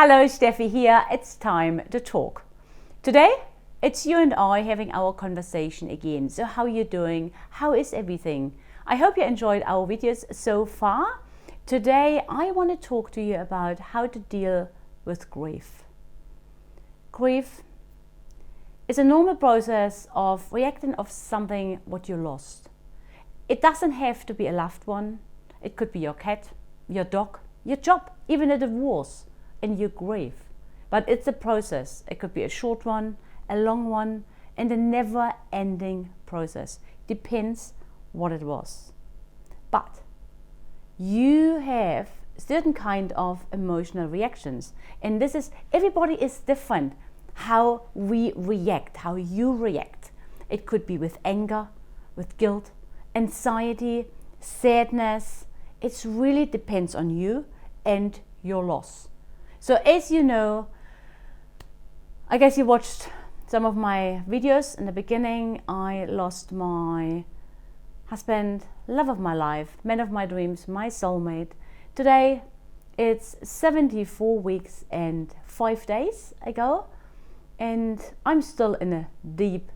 Hello, Steffi here. It's time to talk. Today, it's you and I having our conversation again. So how are you doing? How is everything? I hope you enjoyed our videos so far. Today, I want to talk to you about how to deal with grief. Grief is a normal process of reacting of something what you lost. It doesn't have to be a loved one. It could be your cat, your dog, your job, even a divorce, and you grieve. But it's a process. It could be a short one, a long one, and a never-ending process. Depends what it was. But you have certain kind of emotional reactions, and everybody is different. How we react, how you react. It could be with anger, with guilt, anxiety, sadness. It really depends on you and your loss. So as you know, I guess you watched some of my videos in the beginning. I lost my husband, love of my life, man of my dreams, my soulmate. Today it's 74 weeks and 5 days ago, and I'm still in a deep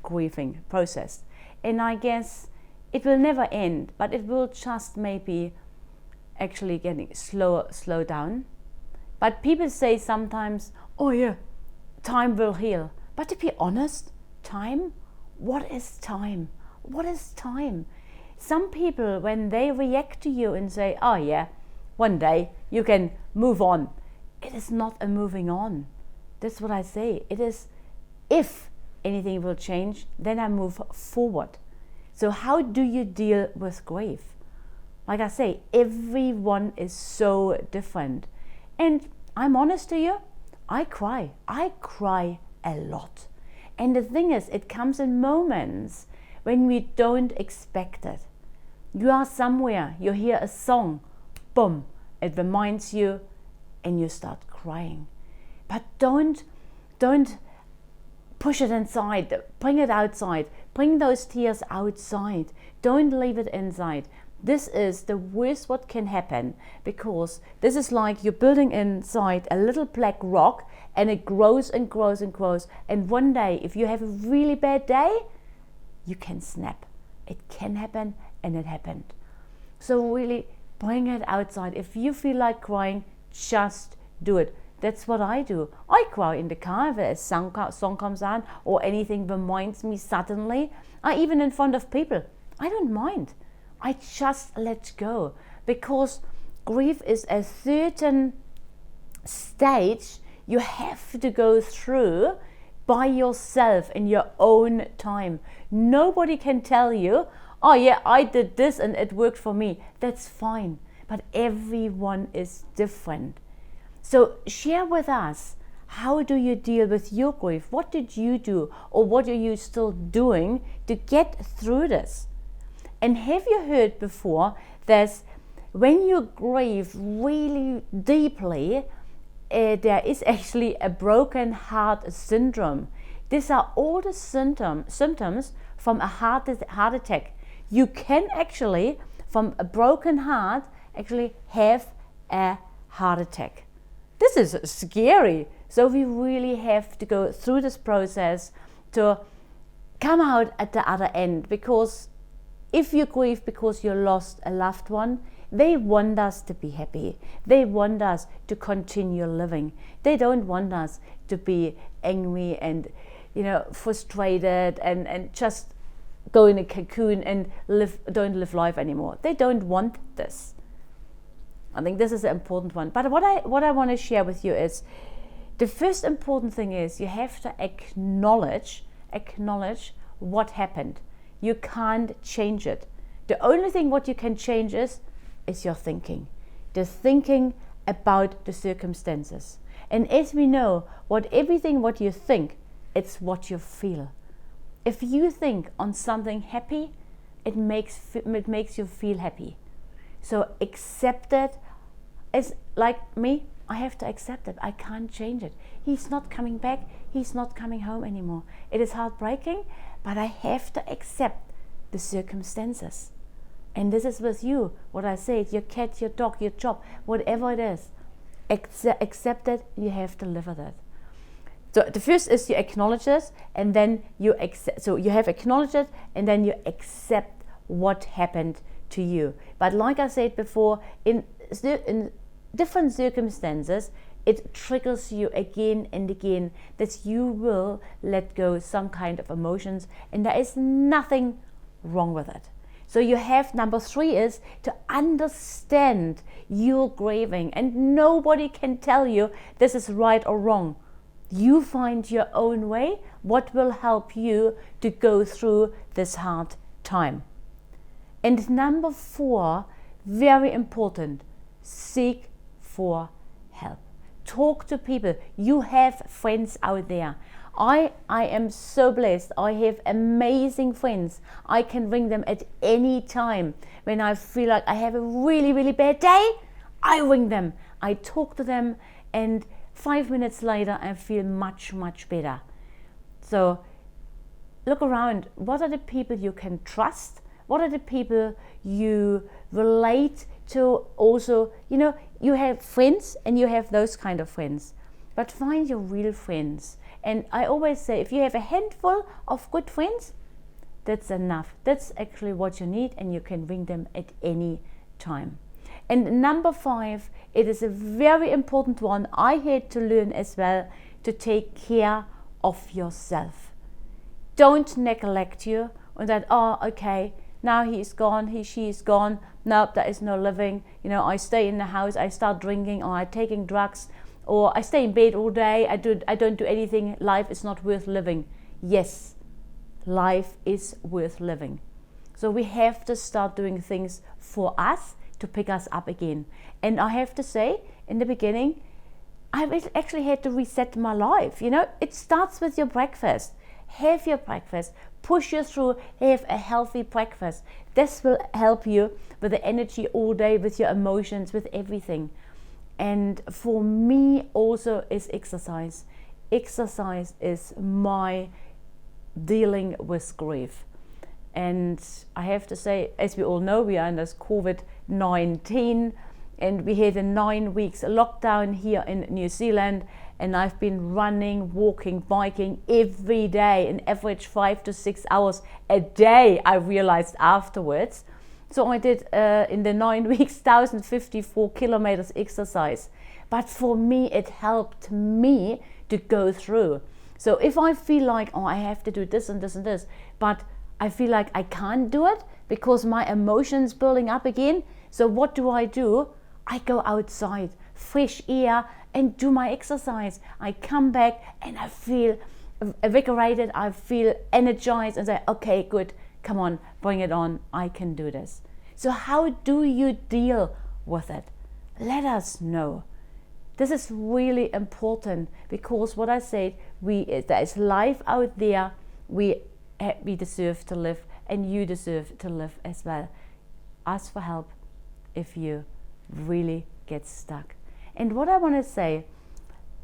grieving process. And I guess it will never end, but it will just maybe actually getting slow down. But people say sometimes, oh yeah, time will heal. But to be honest, time? What is time? What is time? Some people, when they react to you and say, oh yeah, one day you can move on. It is not a moving on. That's what I say. It is, if anything will change, then I move forward. So how do you deal with grief? Like I say, everyone is so different. And I'm honest to you, I cry. I cry a lot. And the thing is, it comes in moments when we don't expect it. You are somewhere, you hear a song, boom, it reminds you, and you start crying. But don't push it inside, bring it outside, bring those tears outside. Don't leave it inside. This is the worst what can happen, because this is like you're building inside a little black rock, and it grows and grows and grows. And one day, if you have a really bad day, you can snap. It can happen, and it happened. So really bring it outside. If you feel like crying, just do it. That's what I do. I cry in the car if a song comes on or anything reminds me suddenly. Even in front of people. I don't mind. I just let go, because grief is a certain stage you have to go through by yourself in your own time. Nobody can tell you, oh yeah, I did this and it worked for me. That's fine. But everyone is different. So share with us, how do you deal with your grief? What did you do, or what are you still doing to get through this? And have you heard before that when you grieve really deeply, there is actually a broken heart syndrome. These are all the symptoms from a heart attack. You can actually, from a broken heart, actually have a heart attack. This is scary. So we really have to go through this process to come out at the other end, because if you grieve because you lost a loved one, they want us to be happy. They want us to continue living. They don't want us to be angry and, frustrated and just go in a cocoon and don't live life anymore. They don't want this. I think this is an important one. But what I want to share with you is, the first important thing is you have to acknowledge what happened. You can't change it. The only thing what you can change is your thinking. The thinking about the circumstances. And as we know, everything what you think, it's what you feel. If you think on something happy, it makes you feel happy. So accept it. It's like me, I have to accept it. I can't change it. He's not coming back. He's not coming home anymore. It is heartbreaking, but I have to accept the circumstances. And this is with you, what I said, your cat, your dog, your job, whatever it is. accept it, you have to live with it. So the first is you acknowledge it, and then you accept. So you have acknowledged it, and then you accept what happened to you. But like I said before, in different circumstances, it triggers you again and again that you will let go some kind of emotions, and there is nothing wrong with it. So you have, number 3 is to understand your grieving, and nobody can tell you this is right or wrong. You find your own way, what will help you to go through this hard time. And number 4, very important, seek for help. Talk to people. You have friends out there. I am so blessed. I have amazing friends. I can ring them at any time. When I feel like I have a really, really bad day, I ring them. I talk to them, and 5 minutes later I feel much, much better. So look around. What are the people you can trust? What are the people you relate to? Also, you have friends and you have those kind of friends, but find your real friends. And I always say, if you have a handful of good friends, that's enough. That's actually what you need, and you can ring them at any time. And number 5, it is a very important one. I had to learn as well to take care of yourself. Don't neglect you and that, oh, okay, now he is gone, she is gone. Nope, there is no living. I stay in the house, I start drinking, or I'm taking drugs, or I stay in bed all day, I don't do anything. Life is not worth living. Yes, life is worth living. So we have to start doing things for us to pick us up again. And I have to say, in the beginning, I actually had to reset my life. It starts with your breakfast. Have your breakfast, push you through, have a healthy breakfast. This will help you with the energy all day, with your emotions, with everything. And for me also is exercise. Exercise is my dealing with grief. And I have to say, as we all know, we are in this COVID-19, and we had a 9 weeks lockdown here in New Zealand, and I've been running, walking, biking every day, an average 5 to 6 hours a day, I realized afterwards. So I did in the 9 weeks 1,054 kilometers exercise. But for me, it helped me to go through. So if I feel like, oh, I have to do this and this and this, but I feel like I can't do it because my emotions building up again. So what do? I go outside, fresh air, and do my exercise. I come back and I feel invigorated, I feel energized, and say, okay, good, come on, bring it on, I can do this. So how do you deal with it? Let us know. This is really important, because what I said, there is life out there. We deserve to live, and you deserve to live as well. Ask for help if you really get stuck. And what I want to say,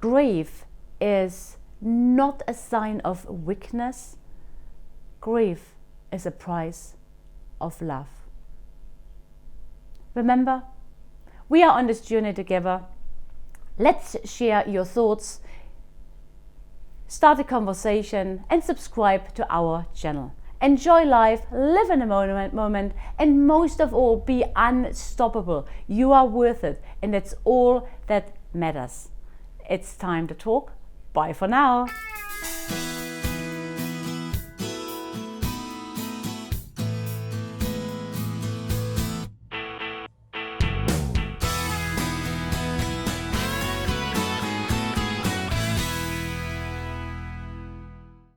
grief is not a sign of weakness. Grief is a price of love. Remember, we are on this journey together. Let's share your thoughts, start a conversation, and subscribe to our channel. Enjoy life, live in the moment, and most of all, be unstoppable. You are worth it, and that's all that matters. It's time to talk. Bye for now.